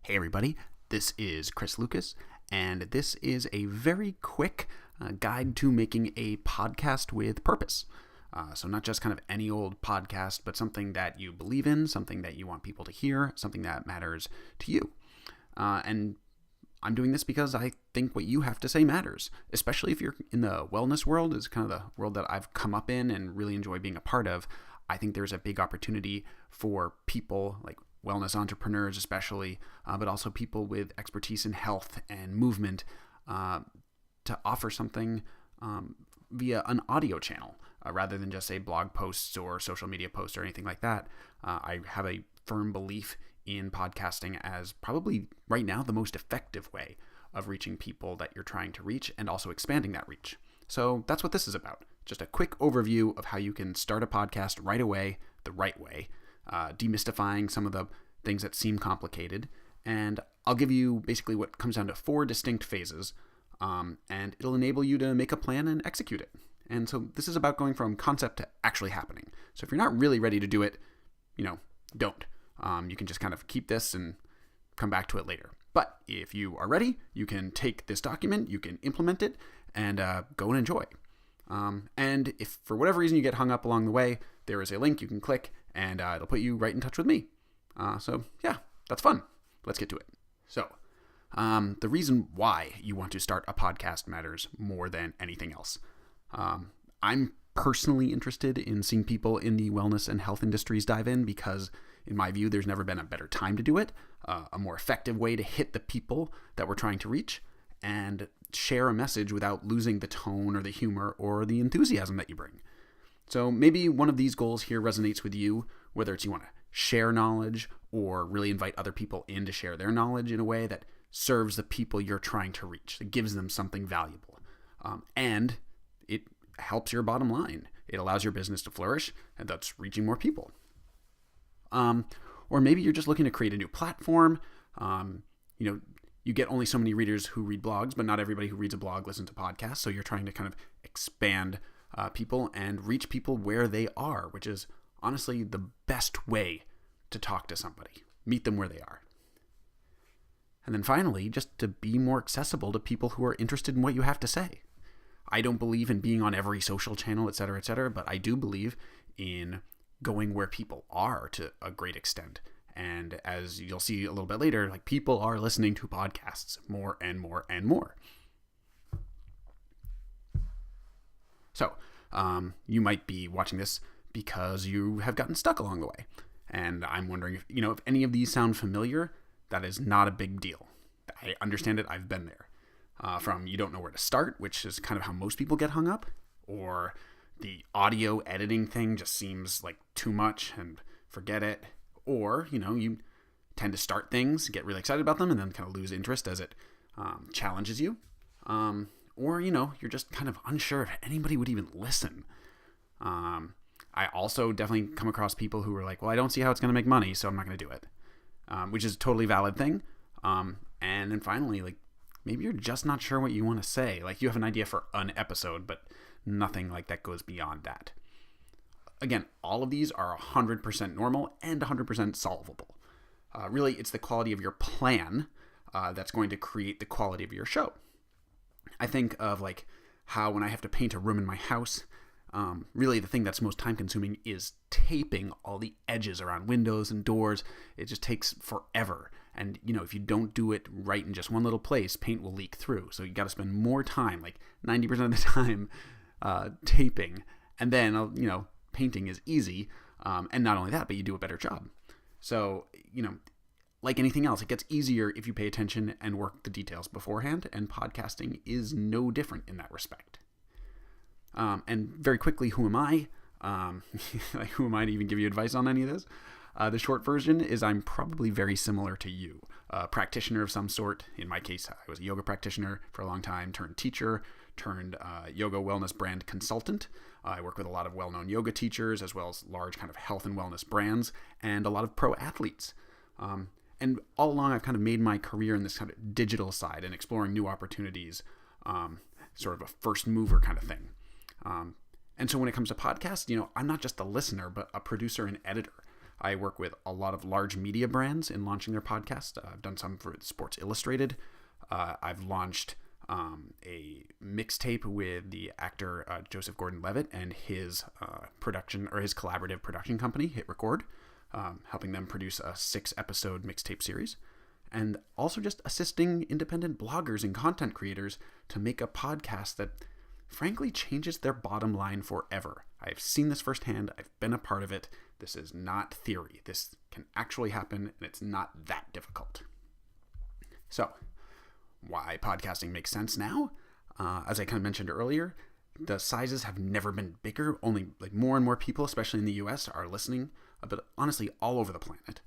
Hey everybody, this is Chris Lucas, and this is a very quick guide to making a podcast with purpose. So not just kind of any old podcast, but something that you believe in, something that you want people to hear, something that matters to you. And I'm doing this because I think what you have to say matters, especially if you're in the wellness world, is kind of the world that I've come up in and really enjoy being a part of. I think there's a big opportunity for people like wellness entrepreneurs especially, but also people with expertise in health and movement to offer something via an audio channel rather than just say blog posts or social media posts or anything like that. I have a firm belief in podcasting as probably right now the most effective way of reaching people that you're trying to reach and also expanding that reach. So that's what this is about. Just a quick overview of how you can start a podcast right away, the right way, demystifying some of the things that seem complicated. And I'll give you basically what comes down to 4 distinct phases, and it'll enable you to make a plan and execute it. And so this is about going from concept to actually happening. So if you're not really ready to do it, don't. You can just kind of keep this and come back to it later. But if you are ready, you can take this document, you can implement it, and go and enjoy. And if for whatever reason you get hung up along the way, there is a link you can click and it'll put you right in touch with me. So yeah, that's fun. Let's get to it. So the reason why you want to start a podcast matters more than anything else. I'm personally interested in seeing people in the wellness and health industries dive in because, in my view, there's never been a better time to do it, a more effective way to hit the people that we're trying to reach and share a message without losing the tone or the humor or the enthusiasm that you bring. So maybe one of these goals here resonates with you, whether it's you want to share knowledge or really invite other people in to share their knowledge in a way that serves the people you're trying to reach, that gives them something valuable. And it helps your bottom line. It allows your business to flourish, and that's reaching more people. Or maybe you're just looking to create a new platform. You get only so many readers who read blogs, but not everybody who reads a blog listens to podcasts. So you're trying to kind of expand people and reach people where they are, which is honestly the best way to talk to somebody. Meet them where they are. And then finally, just to be more accessible to people who are interested in what you have to say. I don't believe in being on every social channel, et cetera, but I do believe in going where people are to a great extent. And as you'll see a little bit later, like people are listening to podcasts more and more and more. So you might be watching this because you have gotten stuck along the way. And I'm wondering if any of these sound familiar. That is not a big deal. I understand it. I've been there. From you don't know where to start, which is kind of how most people get hung up, or the audio editing thing just seems like too much and forget it. Or, you tend to start things, get really excited about them, and then kind of lose interest as it challenges you. Or, you're just kind of unsure if anybody would even listen. I also definitely come across people who are like, well, I don't see how it's going to make money, so I'm not going to do it. Which is a totally valid thing. And then finally, like, maybe you're just not sure what you want to say. Like, you have an idea for an episode, but nothing like that goes beyond that. Again, all of these are 100% normal and 100% solvable. Really, it's the quality of your plan that's going to create the quality of your show. I think of like how when I have to paint a room in my house, really the thing that's most time consuming is taping all the edges around windows and doors. It just takes forever. And, if you don't do it right in just one little place, paint will leak through. So you got to spend more time, like 90% of the time, taping. And then, painting is easy. And not only that, but you do a better job. So, like anything else, it gets easier if you pay attention and work the details beforehand. And podcasting is no different in that respect. And very quickly, who am I? Who am I to even give you advice on any of this? The short version is I'm probably very similar to you. A practitioner of some sort. In my case, I was a yoga practitioner for a long time, turned teacher, turned yoga wellness brand consultant. I work with a lot of well-known yoga teachers as well as large kind of health and wellness brands and a lot of pro athletes. And all along, I've kind of made my career in this kind of digital side and exploring new opportunities, sort of a first mover kind of thing. And so when it comes to podcasts, I'm not just a listener, but a producer and editor. I work with a lot of large media brands in launching their podcast. I've done some for Sports Illustrated. I've launched a mixtape with the actor Joseph Gordon-Levitt and his production, or his collaborative production company, Hit Record, helping them produce a 6-episode mixtape series. And also just assisting independent bloggers and content creators to make a podcast that frankly changes their bottom line forever. I've seen this firsthand. I've been a part of it. This is not theory. This can actually happen, and it's not that difficult. So, why podcasting makes sense now? As I kind of mentioned earlier, the sizes have never been bigger. Only like more and more people, especially in the US, are listening, but honestly all over the planet.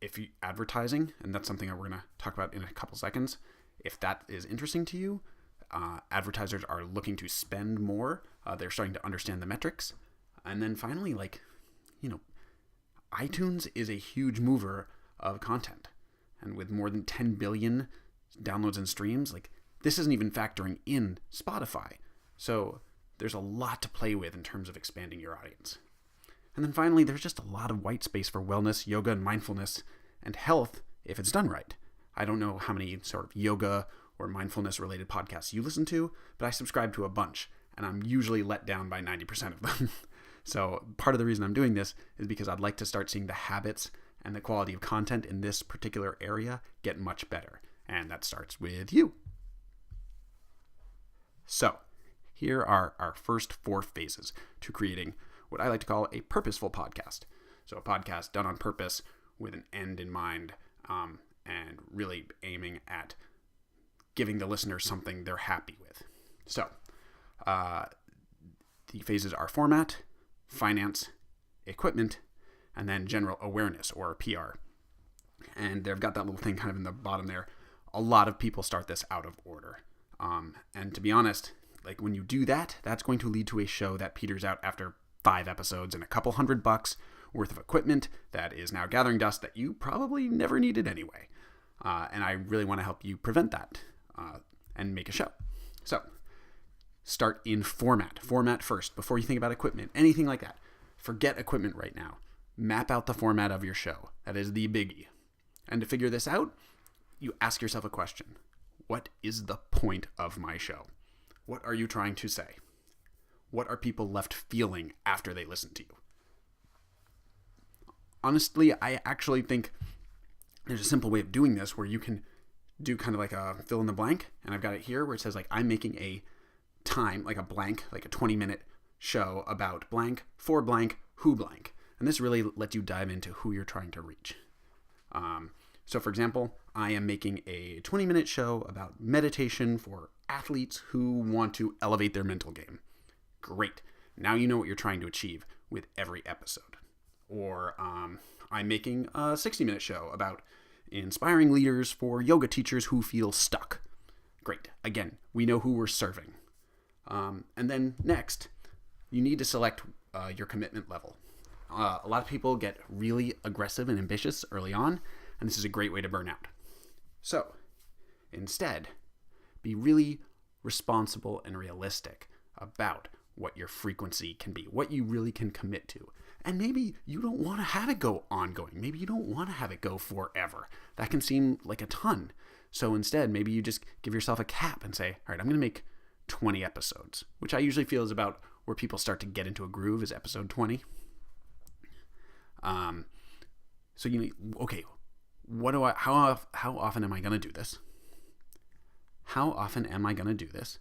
If you advertising, and that's something that we're going to talk about in a couple seconds, if that is interesting to you, advertisers are looking to spend more. They're starting to understand the metrics. And then finally, iTunes is a huge mover of content. And with more than 10 billion downloads and streams, this isn't even factoring in Spotify. So there's a lot to play with in terms of expanding your audience. And then finally, there's just a lot of white space for wellness, yoga, and mindfulness, and health if it's done right. I don't know how many sort of yoga or mindfulness-related podcasts you listen to, but I subscribe to a bunch, and I'm usually let down by 90% of them. So part of the reason I'm doing this is because I'd like to start seeing the habits and the quality of content in this particular area get much better. And that starts with you. So here are our first 4 phases to creating what I like to call a purposeful podcast. So a podcast done on purpose with an end in mind, and really aiming at giving the listener something they're happy with. So the phases are format, finance, equipment, and then general awareness, or PR. And they've got that little thing kind of in the bottom there. A lot of people start this out of order. And to be honest, when you do that, that's going to lead to a show that peters out after 5 episodes and a couple $100 worth of equipment that is now gathering dust that you probably never needed anyway. And I really want to help you prevent that and make a show. So start in format. Format first before you think about equipment, anything like that. Forget equipment right now. Map out the format of your show. That is the biggie. And to figure this out, you ask yourself a question. What is the point of my show? What are you trying to say? What are people left feeling after they listen to you? Honestly, I actually think there's a simple way of doing this where you can do kind of like a fill in the blank. And I've got it here where it says I'm making a time, like a blank, like a 20-minute show about blank, for blank, who blank. And this really lets you dive into who you're trying to reach. So for example, I am making a 20-minute show about meditation for athletes who want to elevate their mental game. Great. Now you know what you're trying to achieve with every episode. Or I'm making a 60-minute show about inspiring leaders for yoga teachers who feel stuck. Great. Again, we know who we're serving. And then next, you need to select your commitment level. A lot of people get really aggressive and ambitious early on, and this is a great way to burn out. So, instead, be really responsible and realistic about what your frequency can be, what you really can commit to. And maybe you don't want to have it go ongoing. Maybe you don't want to have it go forever. That can seem like a ton. So instead, maybe you just give yourself a cap and say, all right, I'm going to make 20 episodes, which I usually feel is about where people start to get into a groove, is episode 20. So okay, how often am I going to do this? How often am I going to do this?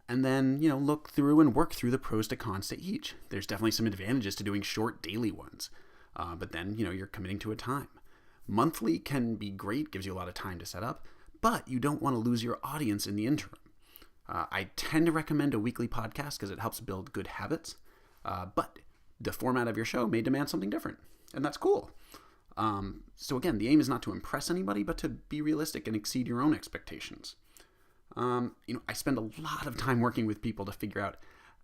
And then, look through and work through the pros to cons to each. There's definitely some advantages to doing short daily ones. But then, you're committing to a time. Monthly can be great, gives you a lot of time to set up, but you don't want to lose your audience in the interim. I tend to recommend a weekly podcast because it helps build good habits. But the format of your show may demand something different, and that's cool. So again, the aim is not to impress anybody, but to be realistic and exceed your own expectations. I spend a lot of time working with people to figure out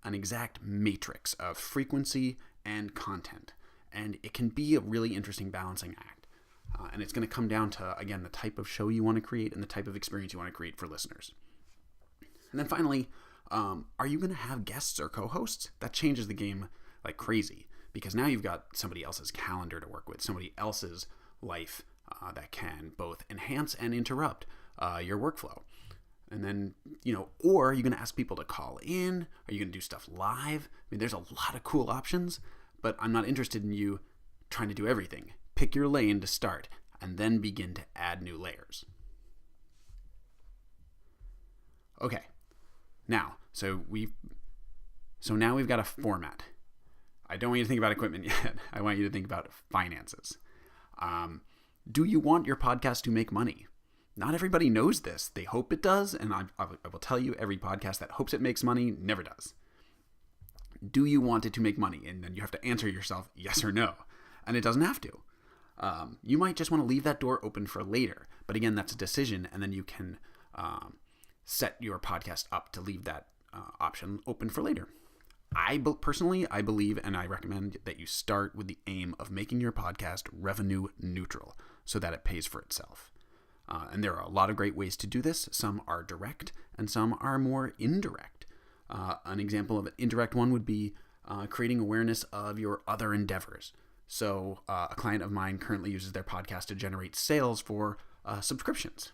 an exact matrix of frequency and content. And it can be a really interesting balancing act. And it's going to come down to, again, the type of show you want to create and the type of experience you want to create for listeners. And then finally, are you going to have guests or co-hosts? That changes the game like crazy. because now you've got somebody else's calendar to work with, somebody else's life that can both enhance and interrupt your workflow. And then, or are you going to ask people to call in? Are you going to do stuff live? I mean, there's a lot of cool options, but I'm not interested in you trying to do everything. Pick your lane to start and then begin to add new layers. Okay. Now, so now we've got a format. I don't want you to think about equipment yet. I want you to think about finances. Do you want your podcast to make money? Not everybody knows this. They hope it does, and I will tell you, every podcast that hopes it makes money never does. Do you want it to make money? And then you have to answer yourself yes or no. And it doesn't have to. You might just want to leave that door open for later. But again, that's a decision, and then you can set your podcast up to leave that option open for later. Personally, I believe and I recommend that you start with the aim of making your podcast revenue neutral so that it pays for itself. And there are a lot of great ways to do this. Some are direct and some are more indirect. An example of an indirect one would be creating awareness of your other endeavors. So a client of mine currently uses their podcast to generate sales for subscriptions.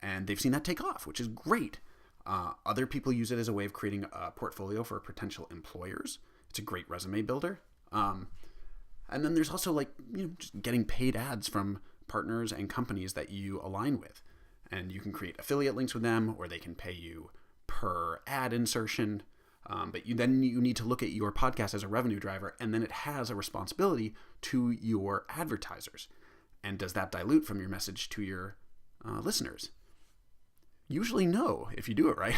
And they've seen that take off, which is great. Other people use it as a way of creating a portfolio for potential employers. It's a great resume builder. And then there's also just getting paid ads from partners and companies that you align with. And you can create affiliate links with them, or they can pay you per ad insertion. But you need to look at your podcast as a revenue driver, and then it has a responsibility to your advertisers. And does that dilute from your message to your listeners? Usually no, if you do it right.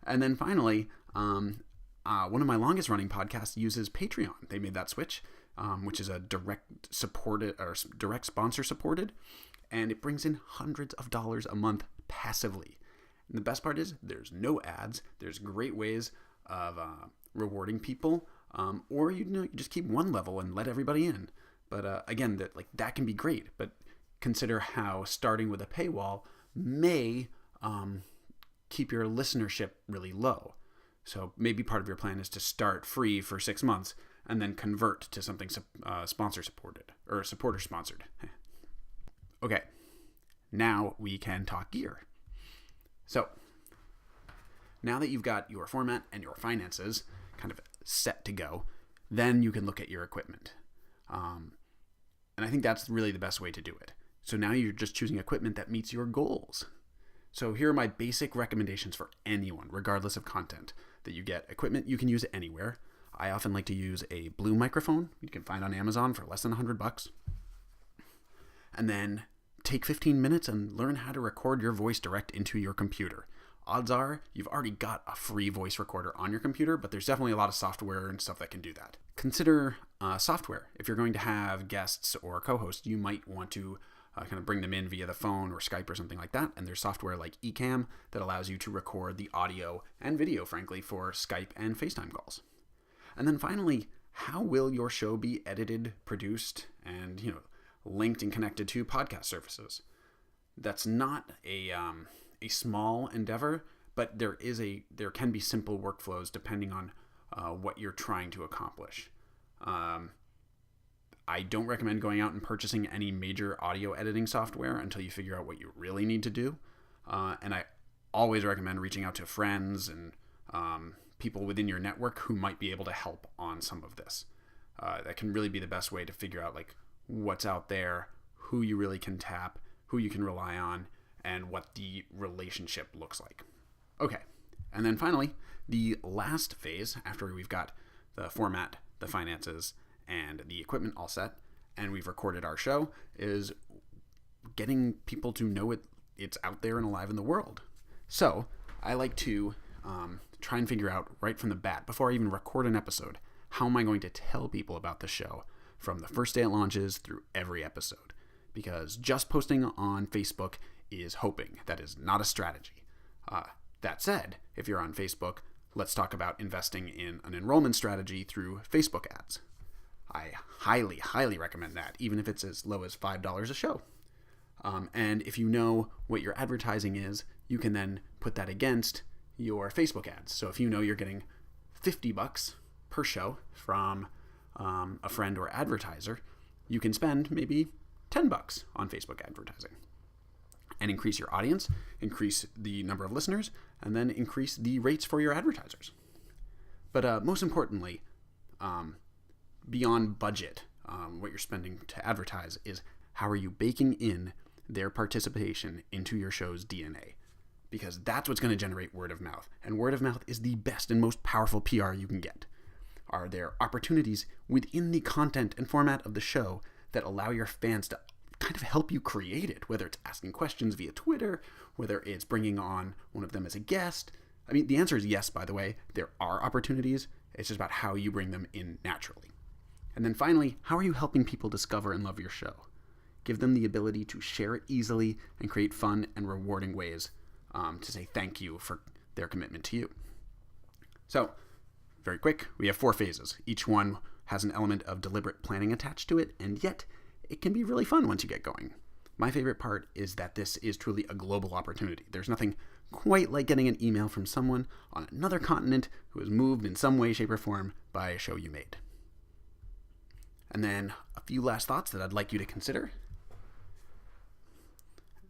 And then finally, one of my longest running podcasts uses Patreon. They made that switch, which is a direct sponsor supported, and it brings in hundreds of dollars a month passively. And the best part is there's no ads. There's great ways of rewarding people, or you just keep one level and let everybody in. But again, that can be great. But consider how starting with a paywall may keep your listenership really low. So maybe part of your plan is to start free for 6 months and then convert to something sponsor supported or supporter sponsored. Okay, now we can talk gear. So now that you've got your format and your finances kind of set to go, then you can look at your equipment. And I think that's really the best way to do it. So now you're just choosing equipment that meets your goals. So here are my basic recommendations for anyone, regardless of content, that you get equipment you can use anywhere. I often like to use a Blue microphone you can find on Amazon for less than $100. And then take 15 minutes and learn how to record your voice direct into your computer. Odds are you've already got a free voice recorder on your computer, but there's definitely a lot of software and stuff that can do that. Consider software. If you're going to have guests or co-hosts, you might want to kind of bring them in via the phone or Skype or something like that. And there's software like Ecamm that allows you to record the audio and video, frankly, for Skype and FaceTime calls. And then finally, how will your show be edited, produced, and linked and connected to podcast services? That's not a small endeavor, but there can be simple workflows depending on what you're trying to accomplish. I don't recommend going out and purchasing any major audio editing software until you figure out what you really need to do. And I always recommend reaching out to friends and people within your network who might be able to help on some of this. That can really be the best way to figure out what's out there, who you really can tap, who you can rely on, and what the relationship looks like. Okay, and then finally, the last phase, after we've got the format, the finances, and the equipment all set, and we've recorded our show, is getting people to know it's out there and alive in the world. So I like to try and figure out right from the bat, before I even record an episode, how am I going to tell people about the show from the first day it launches through every episode? Because just posting on Facebook is hoping. That is not a strategy. That said, if you're on Facebook, let's talk about investing in an enrollment strategy through Facebook ads. I highly, highly recommend that, even if it's as low as $5 a show. And if you know what your advertising is, you can then put that against your Facebook ads. So if you know you're getting $50 per show from a friend or advertiser, you can spend maybe $10 on Facebook advertising and increase your audience, increase the number of listeners, and then increase the rates for your advertisers. But most importantly, beyond budget, what you're spending to advertise is how are you baking in their participation into your show's DNA? Because that's what's going to generate word of mouth. And word of mouth is the best and most powerful PR you can get. Are there opportunities within the content and format of the show that allow your fans to kind of help you create it, whether it's asking questions via Twitter, whether it's bringing on one of them as a guest? I mean, the answer is yes, by the way. There are opportunities. It's just about how you bring them in naturally. And then finally, how are you helping people discover and love your show? Give them the ability to share it easily and create fun and rewarding ways to say thank you for their commitment to you. So, very quick, we have 4 phases. Each one has an element of deliberate planning attached to it, and yet it can be really fun once you get going. My favorite part is that this is truly a global opportunity. There's nothing quite like getting an email from someone on another continent who is moved in some way, shape, or form by a show you made. And then a few last thoughts that I'd like you to consider.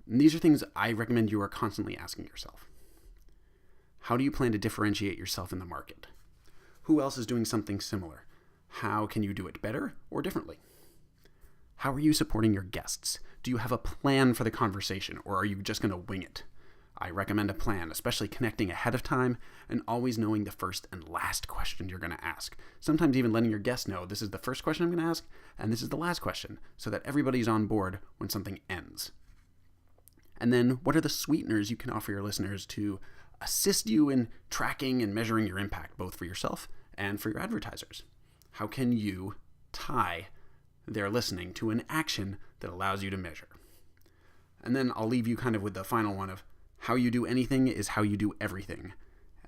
And these are things I recommend you are constantly asking yourself. How do you plan to differentiate yourself in the market? Who else is doing something similar? How can you do it better or differently? How are you supporting your guests? Do you have a plan for the conversation, or are you just going to wing it? I recommend a plan, especially connecting ahead of time and always knowing the first and last question you're going to ask. Sometimes even letting your guests know this is the first question I'm going to ask and this is the last question, so that everybody's on board when something ends. And then what are the sweeteners you can offer your listeners to assist you in tracking and measuring your impact, both for yourself and for your advertisers? How can you tie their listening to an action that allows you to measure? And then I'll leave you kind of with the final one of how you do anything is how you do everything,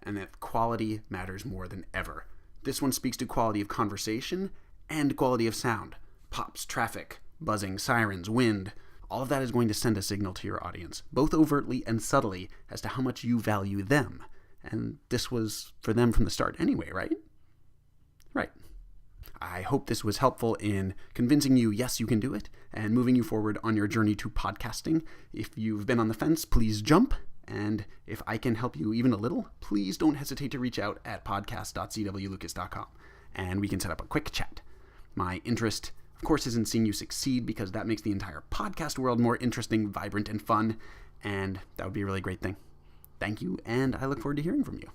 and that quality matters more than ever. This one speaks to quality of conversation and quality of sound. Pops, traffic, buzzing, sirens, wind. All of that is going to send a signal to your audience, both overtly and subtly, as to how much you value them. And this was for them from the start anyway, right? Right. I hope this was helpful in convincing you, yes, you can do it, and moving you forward on your journey to podcasting. If you've been on the fence, please jump. And if I can help you even a little, please don't hesitate to reach out at podcast.cwlucas.com, and we can set up a quick chat. My interest, of course, is in seeing you succeed, because that makes the entire podcast world more interesting, vibrant, and fun, and that would be a really great thing. Thank you, and I look forward to hearing from you.